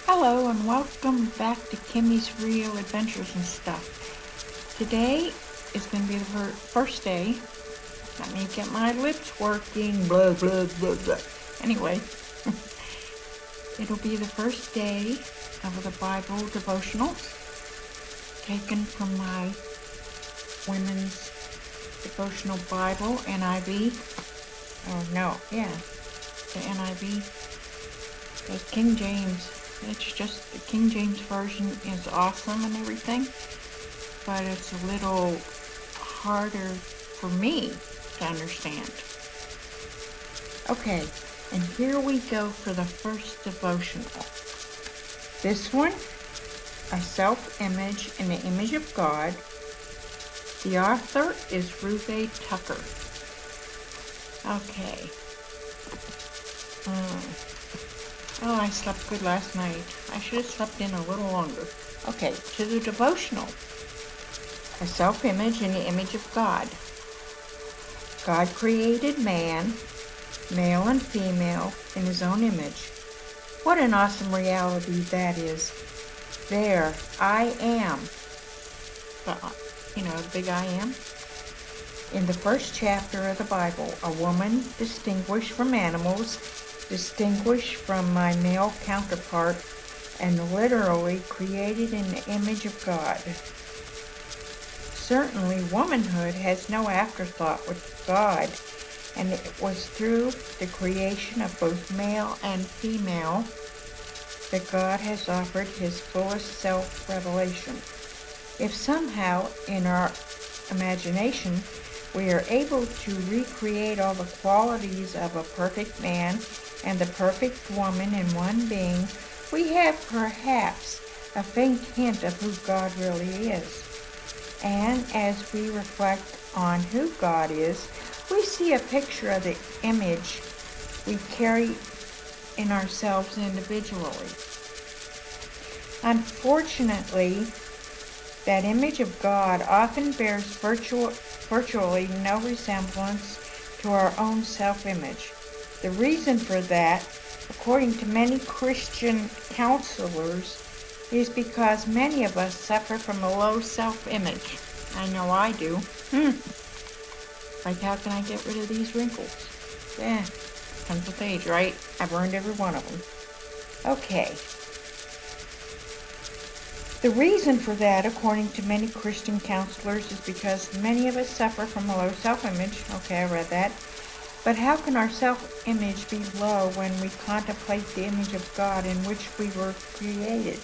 Hello and welcome back to Kimmy's Rio Adventures and stuff. Today is going to be the first day. Let me get my lips working. Blah, blah, blah, blah. Anyway, it'll be the first day of the Bible devotionals taken from my Women's Devotional Bible, NIV. Oh, no, yeah, the NIV. The King James. It's just the King James Version is awesome and everything, but it's a little harder for me to understand. Okay, and here we go for the first devotional. This one, a self-image in the image of God. The author is Ruth A. Tucker. Okay. Oh, I slept good last night. I should have slept in a little longer. Okay, to the devotional. A self-image in the image of God. God created man, male and female, in his own image. What an awesome reality that is. There, I am. The big I am. In the first chapter of the Bible, a woman distinguished from animals, distinguished from my male counterpart, and literally created in the image of God. Certainly, womanhood has no afterthought with God, and it was through the creation of both male and female that God has offered his fullest self-revelation. If somehow, in our imagination, we are able to recreate all the qualities of a perfect man and the perfect woman in one being, we have perhaps a faint hint of who God really is. And as we reflect on who God is, we see a picture of the image we carry in ourselves individually. Unfortunately, that image of God often bears virtually no resemblance to our own self-image. The reason for that, according to many Christian counselors, is because many of us suffer from a low self-image. I know I do. Like, how can I get rid of these wrinkles? Yeah, comes with age, right? I've earned every one of them. Okay. The reason for that, according to many Christian counselors, is because many of us suffer from a low self-image. Okay, I read that. But how can our self-image be low when we contemplate the image of God in which we were created?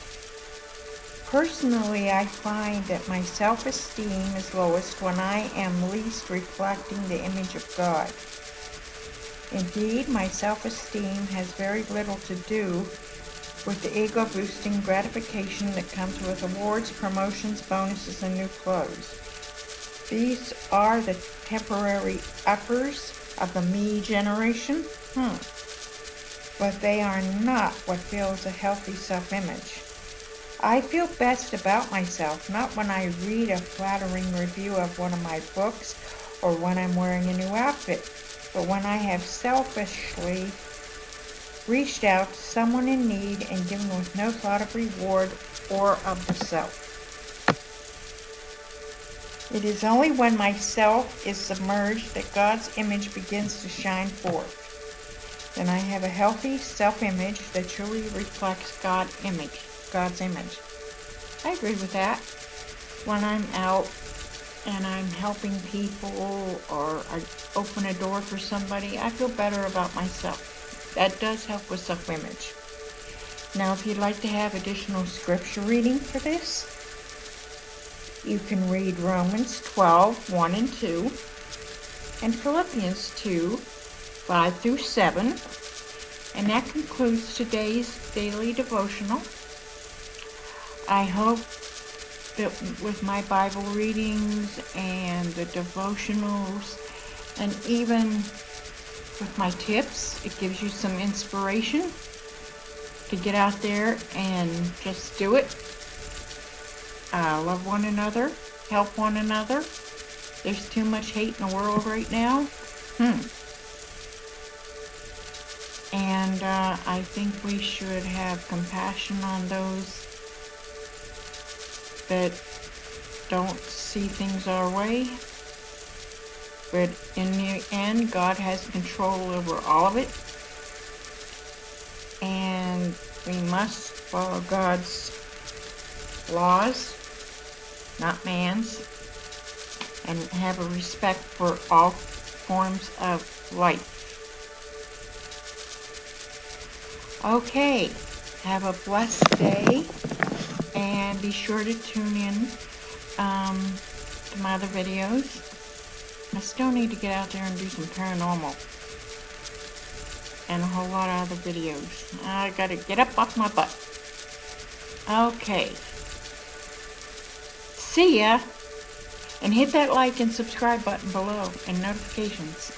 Personally, I find that my self-esteem is lowest when I am least reflecting the image of God. Indeed, my self-esteem has very little to do with the ego-boosting gratification that comes with awards, promotions, bonuses, and new clothes. These are the temporary uppers of the me generation, but they are not what builds a healthy self-image. I feel best about myself not when I read a flattering review of one of my books or when I'm wearing a new outfit, but when I have selfishly reached out to someone in need and given with no thought of reward or of the self. It is only when my self is submerged that God's image begins to shine forth. Then I have a healthy self-image that truly reflects God's image. I agree with that. When I'm out and I'm helping people or I open a door for somebody, I feel better about myself. That does help with self-image. Now, if you'd like to have additional scripture reading for this, you can read Romans 12, 1 and 2, and Philippians 2, 5 through 7. And that concludes today's daily devotional. I hope that with my Bible readings and the devotionals, and even with my tips, it gives you some inspiration to get out there and just do it. Love one another, help one another. There's too much hate in the world right now. And I think we should have compassion on those that don't see things our way. But in the end, God has control over all of it. And we must follow God's laws, not man's, and have a respect for all forms of life. Okay, have a blessed day, and be sure to tune in to my other videos. I still need to get out there and do some paranormal and a whole lot of other videos. I gotta get up off my butt. Okay. See ya. And hit that like and subscribe button below and notifications.